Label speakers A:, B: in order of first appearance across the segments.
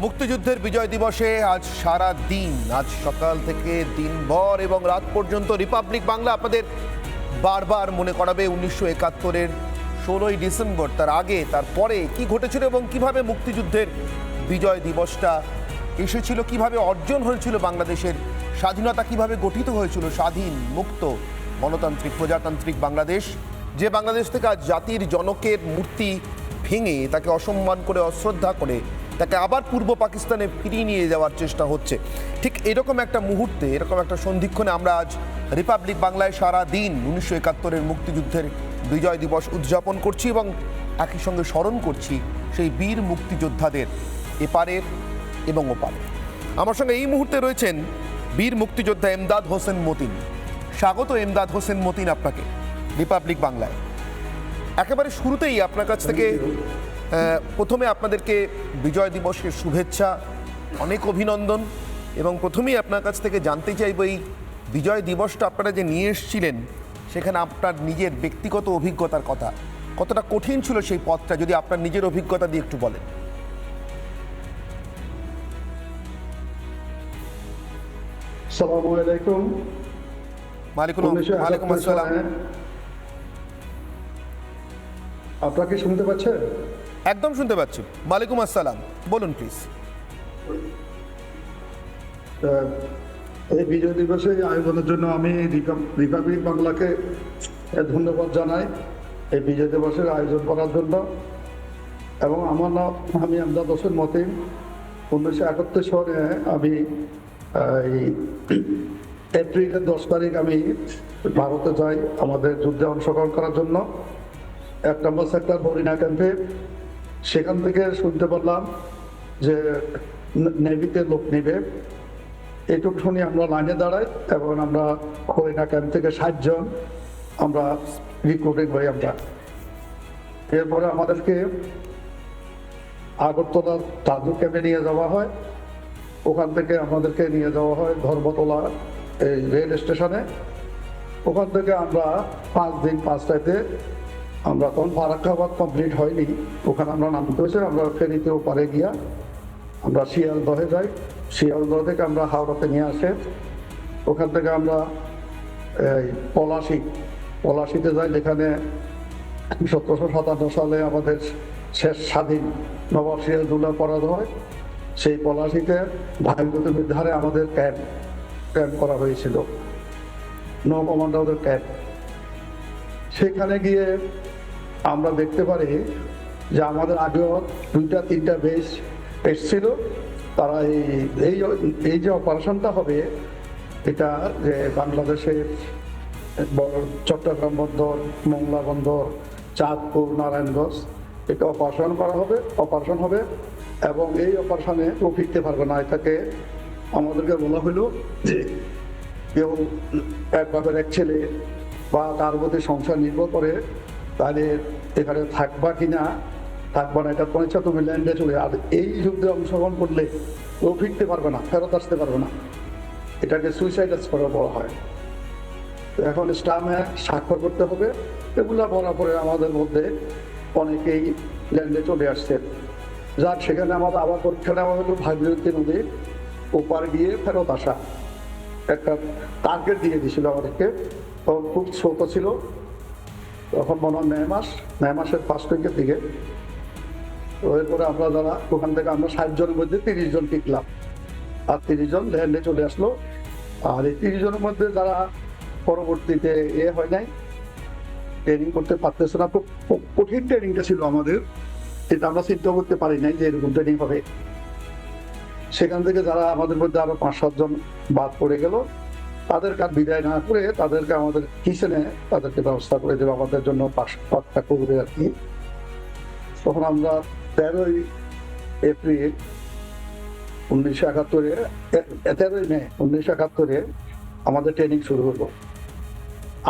A: মুক্তিযুদ্ধের বিজয় দিবসে আজ সারা দিন, আজ সকাল থেকে দিনভর এবং রাত পর্যন্ত রিপাবলিক বাংলা আপনাদের বারবার মনে করাবে 1971-এর 16ই ডিসেম্বর, তার আগে তার পরে কি ঘটেছিল এবং কিভাবে মুক্তিযুদ্ধের বিজয় দিবসটা এসেছিল, কিভাবে অর্জন হয়েছিল বাংলাদেশের স্বাধীনতা, কিভাবে গঠিত হয়েছিল স্বাধীন, মুক্ত, গণতান্ত্রিক, প্রজাতান্ত্রিক বাংলাদেশ। যে বাংলাদেশ থেকে আজ জাতির জনকের মূর্তি ভেঙে তাকে অসম্মান করে, অশ্রদ্ধা করে তাকে আবার পূর্ব পাকিস্তানে ফিরিয়ে নিয়ে যাওয়ার চেষ্টা হচ্ছে, ঠিক এরকম একটা মুহূর্তে, এরকম একটা সন্ধিক্ষণে আমরা আজ রিপাবলিক বাংলায় সারা দিন 1971-এর মুক্তিযুদ্ধের বিজয় দিবস উদযাপন করছি এবং একই সঙ্গে স্মরণ করছি সেই বীর মুক্তিযোদ্ধাদের এপারের এবং ওপারের। আমার সঙ্গে এই মুহূর্তে রয়েছেন বীর মুক্তিযোদ্ধা এমদাদ হোসেন মতিন। স্বাগত এমদাদ হোসেন মতিন আপনাকে রিপাবলিক বাংলায়। একেবারে শুরুতেই আপনার কাছ থেকে প্রথমে আপনাদেরকে বিজয় দিবসের শুভেচ্ছা, অনেক অভিনন্দন, এবং প্রথমেই আপনার কাছ থেকে জানতে চাইব এই বিজয় দিবসটা আপনারা যে নিয়ে এসেছিলেন সেখানে আপনার নিজের ব্যক্তিগত অভিজ্ঞতার কথা, কতটা কঠিন ছিল সেই পথটা, যদি আপনার নিজের অভিজ্ঞতা দিয়ে একটু বলেন।
B: আসসালামু আলাইকুম।
A: ওয়ালাইকুম আসসালাম।
B: আপনারা কি শুনতে পাচ্ছেন?
A: একদম শুনতে পাচ্ছি। ওয়ালাইকুম আসসালাম, বলুন প্লিজ।
B: এই বিজয় দিবসে আয়োজনের জন্য আমি রিপাবলিক বাংলাকে ধন্যবাদ জানাই এই বিজয় দিবসের আয়োজন করার জন্য। এবং আমার নাম, আমি এমদাদ হোসেন মতিন। 1971 সালে আমি এপ্রিলের 10 তারিখ আমি ভারতে যাই আমাদের যুদ্ধে অংশগ্রহণ করার জন্য, 1 নম্বর সেক্টর হরিণা ক্যাম্পে। সেখান থেকে শুনতে পারলাম যে নেভিতে লোক নেবে, এইটুকু শুনি আমরা লাইনে দাঁড়াই এবং আমরা হরিণা ক্যাম্প থেকে 60 জন আমরা রিক্রুটিং হই। আমরা এরপরে আমাদেরকে আগরতলা তাজু ক্যাম্পে নিয়ে যাওয়া হয়। ওখান থেকে আমাদেরকে নিয়ে যাওয়া হয় ধর্মতলা এই রেল স্টেশনে। ওখান থেকে আমরা 5 দিন 5 রাতে, আমরা তখন ফারাক্কাবাদ কমপ্লিট হয়নি, ওখানে আমরা নামতে হয়েছে। আমরা ফেরিতে ওপারে গিয়া আমরা শিয়ালদহে যাই। শিয়ালদহ থেকে আমরা হাওড়াতে নিয়ে আসে। ওখান থেকে আমরা এই পলাশিতে যাই, যেখানে 1757 সালে আমাদের শেষ স্বাধীন নবাব সিরাজউদ্দৌলা পরাজয় হয়। সেই পলাশিতে ভাইগত বিদ্যারে আমাদের ক্যাম্প করা হয়েছিল, নৌ কমান্ডারদের ক্যাম্প। সেখানে গিয়ে আমরা দেখতে পারি যে আমাদের আগেও 2-3টা বেস এসেছিল। তারা এই যে অপারেশনটা হবে, এটা যে বাংলাদেশের চট্টগ্রাম বন্দর, মোংলা বন্দর, চাঁদপুর, নারায়ণগঞ্জ, এটা অপারেশন হবে এবং এই অপারেশনে ও ফিরতে পারবে না। এটাকে আমাদেরকে বলা হলো যে কেউ এক বাপের এক ছেলে বা তার প্রতি সংসার নির্ভর করে, তাহলে এখানে থাকবা কিনা, থাকবা না, এটা কোনো ইচ্ছা তুমি ল্যান্ডে চলে। আর এই যুদ্ধে অংশগ্রহণ করলে ও ফিরতে পারবে না, ফেরত আসতে পারবে না। এটাকে সুইসাইড করে বলা হয়। এখন স্টামে স্বাক্ষর করতে হবে, এগুলা বলার পরে আমাদের মধ্যে অনেকেই ল্যান্ডে চলে আসছে। যাক, সেখানে আমাদের আবার পরীক্ষা নেওয়া হলো ভাগীরথী নদীর ওপার গিয়ে ফেরত আসা। একটা টার্গেট দিয়ে দিয়েছিল আমাদেরকে, তখন খুব ছোট ছিল, তখন মনে হয় মে মাসের 1st উইকের দিকে। তো এরপরে আমরা যারা ওখান থেকে আমরা 60 জনের মধ্যে 30 জন টিকলাম, আর 30 জন ল্যান্ডে চলে আসলো। আর এই 30 জনের মধ্যে যারা পরবর্তীতে হয় নাই, ট্রেনিং করতে পারতেছে না, খুব কঠিন ট্রেনিংটা ছিল আমাদের, এটা আমরা চিন্তা করতে পারি নাই যে এরকম ট্রেনিং হবে। সেখান থেকে যারা আমাদের মধ্যে আরো 5-7 জন বাদ পড়ে গেল, তাদেরকে আর বিদায় না করে তাদেরকে আমাদের কিচেনে তাদেরকে ব্যবস্থা করে দেবে, আমাদের জন্য পাকটা করবে আর কি। তখন আমরা 13ই এপ্রিল 1971-এ, 13ই মে 1971-এ আমাদের ট্রেনিং শুরু হলো।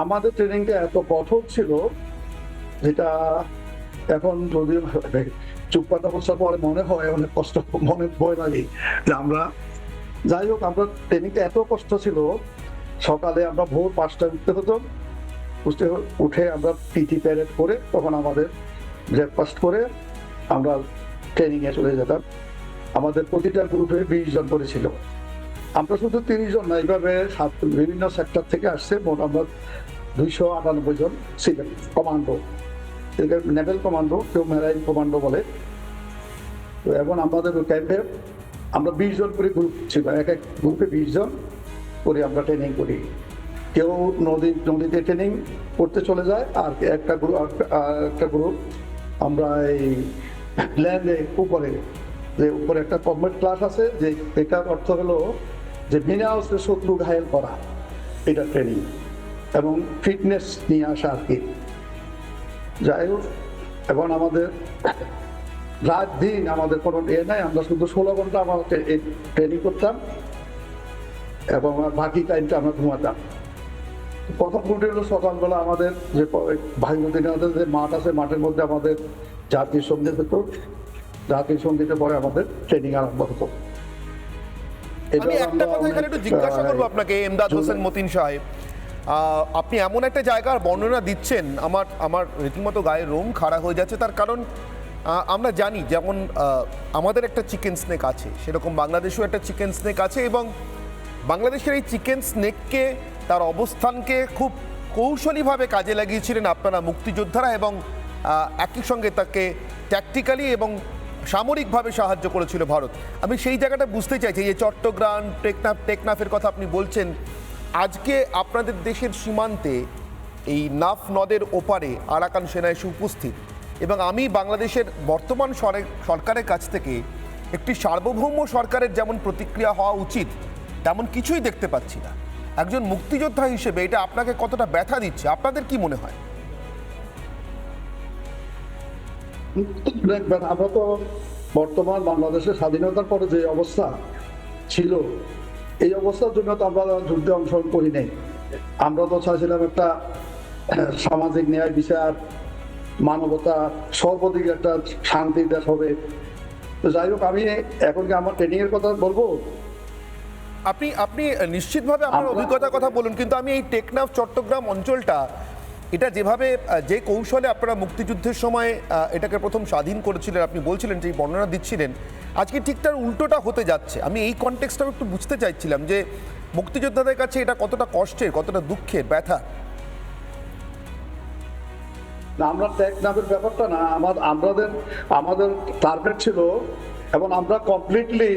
B: আমাদের ট্রেনিংটা এত কঠোর ছিল, যেটা এখন যদি চুপপাতা বসার পরে মনে হয় অনেক কষ্ট, মনে ভয় লাগে যে আমরা, যাই হোক, আমরা ট্রেনিংটা এত কষ্ট ছিল। সকালে আমরা ভোর 5টায় উঠতে হতো, উঠে আমরা পিটি প্যারেড করে তখন আমাদের ব্রেকফাস্ট করে আমরা ট্রেনিংয়ে চলে যেতাম। আমাদের প্রতিটা গ্রুপে 20 জন করে ছিল। আমরা শুধু 30 জন না, এইভাবে বিভিন্ন সেক্টর থেকে আসছে। মোট আমরা 298 জন ছিলেন কমান্ডো, নেভেল কমান্ডো, কেউ মেরাইন কমান্ডো বলে। তো এখন আমাদের ক্যাম্পে আমরা 20 জন করে গ্রুপ ছিল, এক এক গ্রুপে 20 জন করে আমরা ট্রেনিং করি। কেউ নদীতে ট্রেনিং করতে চলে যায়, আর একটা গ্রুপ আমরা এই ল্যান্ডে উপরে একটা কমব্যাট ক্লাস আছে, যে এটার অর্থ হলো যে বিনা অস্ত্রে শত্রু ঘায়েল করা, এটা ট্রেনিং এবং ফিটনেস নিয়ে আসা আর কি। যাই হোক, এখন আমাদের রাত দিন আমাদের কোনো নাই, আমরা শুধু 16 ঘন্টা আমাদের ট্রেনিং করতাম এবং বাকি টাইমটা আমরা ঘুমাতাম। প্রথম রুটি হলো সকালবেলা আমাদের যে ভাইমতিনাথের যে মাঠ আছে, মাঠের মধ্যে আমাদের জাতীয় সঙ্গীত হতো। জাতীয় সঙ্গীতের পরে আমাদের ট্রেনিং আরম্ভ হতো।
A: আমি একটা কথা এখানে একটু জিজ্ঞাসা করবো আপনাকে, এমদাদ হোসেন মতিন সাহেব, আপনি এমন একটা জায়গার বর্ণনা দিচ্ছেন, আমার রীতিমতো গায়ে রোম খাড়া হয়ে যাচ্ছে। তার কারণ আমরা জানি যেমন আমাদের একটা চিকেন স্নেক আছে, সেরকম বাংলাদেশেও একটা চিকেন স্নেক আছে, এবং বাংলাদেশের এই চিকেন স্নেককে, তার অবস্থানকে খুব কৌশলীভাবে কাজে লাগিয়েছিলেন আপনারা মুক্তিযোদ্ধারা, এবং একই সঙ্গে তাকে ট্যাকটিক্যালি এবং সামরিকভাবে সাহায্য করেছিল ভারত। আমি সেই জায়গাটা বুঝতে চাইছি, যে চট্টগ্রাম, টেকনাফের কথা আপনি বলছেন, আজকে আপনাদের দেশের সীমান্তে এই নাফ নদের ওপারে আরাকান সেনা এসে উপস্থিত, এবং আমি বাংলাদেশের বর্তমান সরকারের কাছ থেকে একটি সার্বভৌম সরকারের যেমন প্রতিক্রিয়া হওয়া উচিত, তেমন কিছুই দেখতে পাচ্ছি না। একজন মুক্তিযোদ্ধা হিসেবে এটা আপনাকে কতটা ব্যথা দিচ্ছে, আপনাদের কি মনে হয়?
B: দেখবেন, আমরা তো বর্তমান বাংলাদেশের স্বাধীনতার পরে যে অবস্থা ছিল, এই অবস্থার জন্য তো আমরা যুদ্ধে অংশগ্রহণ করি নাই। আমরা তো চাইছিলাম একটা সামাজিক ন্যায়, বিচার, মানবতা, সর্বদিকে একটা শান্তির দেশ হবে। তো যাই হোক, আমি এখন কি আমার ট্রেনিং এর কথা বলবো?
A: আপনি নিশ্চিতভাবে আপনার অভিজ্ঞতার কথা বলুন, কিন্তু আমি এই টেকনাফ চট্টগ্রাম অঞ্চলটা, এটা যেভাবে যে কৌশলে আপনারা মুক্তিযুদ্ধের সময় এটাকে প্রথম স্বাধীন করেছিলেন, আপনি বলছিলেন, যে বর্ণনা দিচ্ছিলেন, আজকে ঠিক তার উল্টোটা হতে যাচ্ছে। আমি এই কনটেক্সটটাও একটু বুঝতে চাইছিলাম, যে মুক্তিযোদ্ধাদের কাছে এটা কতটা কষ্টের, কতটা দুঃখের, ব্যথা।
B: না, আমরা টেকনাফের ব্যাপারটা না, আমাদের টার্গেট ছিল, এবং আমরা কমপ্লিটলি,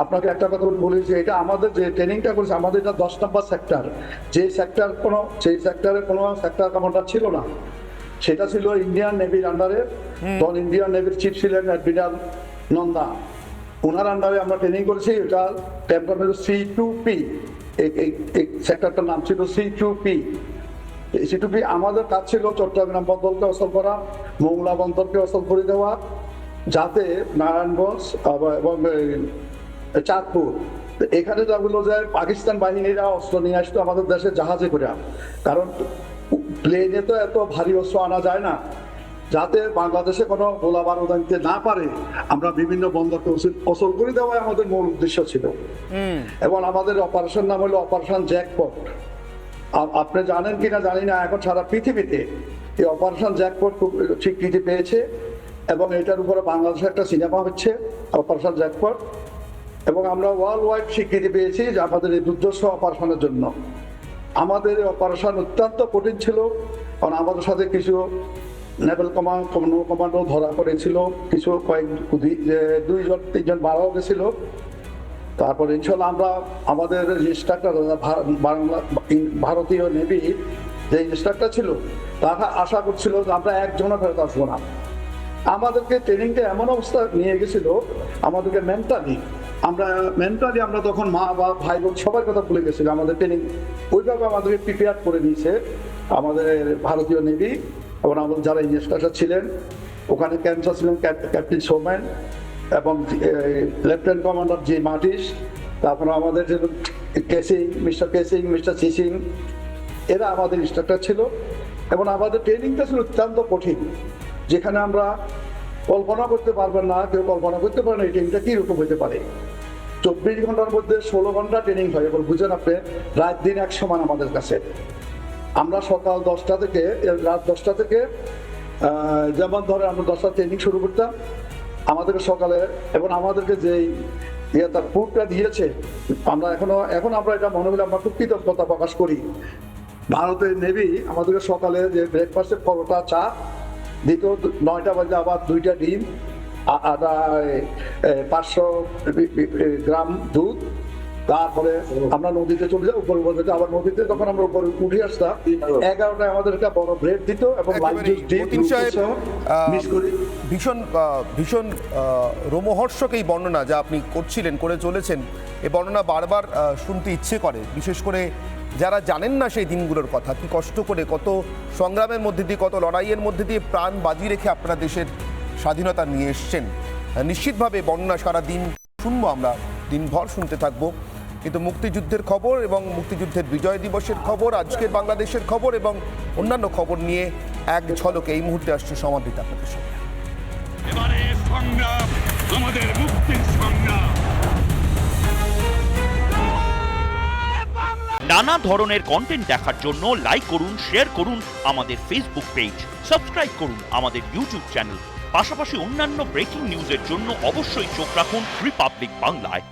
B: আপনাকে একটা কথা বলি যে এটা আমাদের যে ট্রেনিংটা করেছে, আমাদের এটা 10 নম্বর সেক্টর, সেই সেক্টরে কোনো সেক্টর কমান্ডার ছিল না, সেটা ছিল ইন্ডিয়ান নেভির আন্ডারে। তখন ইন্ডিয়ান নেভির চিফ ছিলেন অ্যাডমিরাল নন্দা, ওনার আন্ডারে আমরা ট্রেনিং করেছি। এটা ক্যাম্পটা ছিল C2P, এই সেক্টরটার নাম ছিল C2P। C2P আমাদের কাজ ছিল চট্টগ্রাম বন্দরকে অচল করা, মোংলা বন্দরকে অচল করে দেওয়া, যাতে নারায়ণগঞ্জ এবং চাঁদপুর, এখানে যেগুলো যে পাকিস্তান বাহিনীরা অস্ত্র নিয়ে আসতো আমাদের দেশে জাহাজে করে, কারণ প্লেনে তো এত ভারী অস্ত্র আনা যায় না, যাতে বাংলাদেশে কোনো গোলা বারুদ আনতে না পারে, আমরা বিভিন্ন বন্দরকে অচল করে দেওয়াই আমাদের মূল উদ্দেশ্য ছিল। এবং আমাদের অপারেশন নাম হলো অপারেশন জ্যাকপট। আপনি জানেন কিনা জানি না, এখন সারা পৃথিবীতে এই অপারেশন জ্যাকপট খুব স্বীকৃতি পেয়েছে, এবং এটার উপরে বাংলাদেশে একটা সিনেমা হচ্ছে অপারেশন জ্যাকপট, এবং আমরা ওয়ার্ল্ড ওয়াইড স্বীকৃতি পেয়েছি যে আমাদের এই দুর্ধর্ষ অপারেশনের জন্য। আমাদের এই অপারেশন অত্যন্ত কঠিন ছিল, কারণ আমাদের সাথে কিছু নেভেল কমান্ডো ধরা পড়েছিল, কিছু দুইজন তিনজন মারাও গেছিল। তারপরে ইনশাল্লাহ আমরা আমাদের ইনস্ট্রাক্টর ভারতীয় নেভি যে ইনস্ট্রাক্টর ছিল, তারা আশা করছিল যে আমরা একজনও ফেরত আসবো না। আমাদেরকে ট্রেনিংটা এমন অবস্থা নিয়ে গেছিল, আমাদেরকে মেন্টালি আমরা তখন মা বা ভাই বোন সবার কথা ভুলে গেছিল। আমাদের ট্রেনিং ওইভাবে আমাদেরকে প্রিপেয়ার করে নিয়েছে আমাদের ভারতীয় নেভি, এবং আমাদের যারা ইনস্ট্রাক্টর ছিলেন, ওখানে ক্যান্সার ছিলেন ক্যাপ্টেন সোম্যান এবং লেফটেন্যান্ট কমান্ডার জি মাটিস, তারপরে আমাদের যে মিস্টার সিসিং, এরা আমাদের ইনস্ট্রাক্টর ছিল। এবং আমাদের ট্রেনিংটা ছিল অত্যন্ত কঠিন, যেখানে আমরা কল্পনা করতে পারবেন না, কেউ কল্পনা করতে পারে না এই ট্রেনিংটা কীরকম হতে পারে। 24 ঘন্টার মধ্যে 16 ঘন্টা ট্রেনিং হয়, এবার বুঝেন আপনি, রাত দিন এক সমান আমাদের কাছে। আমরা সকাল 10টা থেকে রাত 10টা থেকে, যেমন ধরে আমরা 10টা ট্রেনিং শুরু করতাম, আমাদেরকে সকালে এবং আমাদেরকে যেই তার ফুডটা দিয়েছে, আমরা এখন আমরা এটা মনে হলে আমরা খুব কৃতজ্ঞতা প্রকাশ করি। ভারতের নেভি আমাদেরকে সকালে যে ব্রেকফাস্টের পরোটা, চা দিত, 9টা বাজে আবার 2টা ডিম, 500 গ্রাম দুধ। তারপরে আমরা নদীতে চলে যাই, উপরে উপরে আবার নদীতে তখন আমরা উপরে উঠে আসতাম। 11টায় আমাদের একটা বড় ব্রেড দিত এবং লাইম জুস দিয়ে মিক্স করে।
A: ভীষণ রোমহর্ষক এই বর্ণনা যা আপনি করে চলেছেন। এই বর্ণনা বারবার শুনতে ইচ্ছে করে, বিশেষ করে যারা জানেন না সেই দিনগুলোর কথা, কি কষ্ট করে, কত সংগ্রামের মধ্যে দিয়ে, কত লড়াইয়ের মধ্যে দিয়ে প্রাণ বাজি রেখে আপনারা দেশের স্বাধীনতা নিয়ে এসছেন। নিশ্চিতভাবে বর্ণনা সারা দিন শুনবো, আমরা দিনভর শুনতে থাকবো। কিন্তু মুক্তিযুদ্ধের খবর এবং মুক্তিযুদ্ধের বিজয় দিবসের খবর, আজকের বাংলাদেশের খবর এবং অন্যান্য খবর নিয়ে এক ঝলকে এই মুহূর্তে আসছে সমাদৃত আপনাদের সঙ্গে।
C: এবারে সংগ্রাম আমাদের মুক্তির সংগ্রাম।
D: নানা ধরনের কন্টেন্ট দেখার জন্য লাইক করুন, শেয়ার করুন আমাদের ফেসবুক পেজ, সাবস্ক্রাইব করুন আমাদের ইউটিউব চ্যানেল। পাশাপাশি অন্যান্য ব্রেকিং নিউজের জন্য অবশ্যই চোখ রাখুন রিপাবলিক বাংলায়।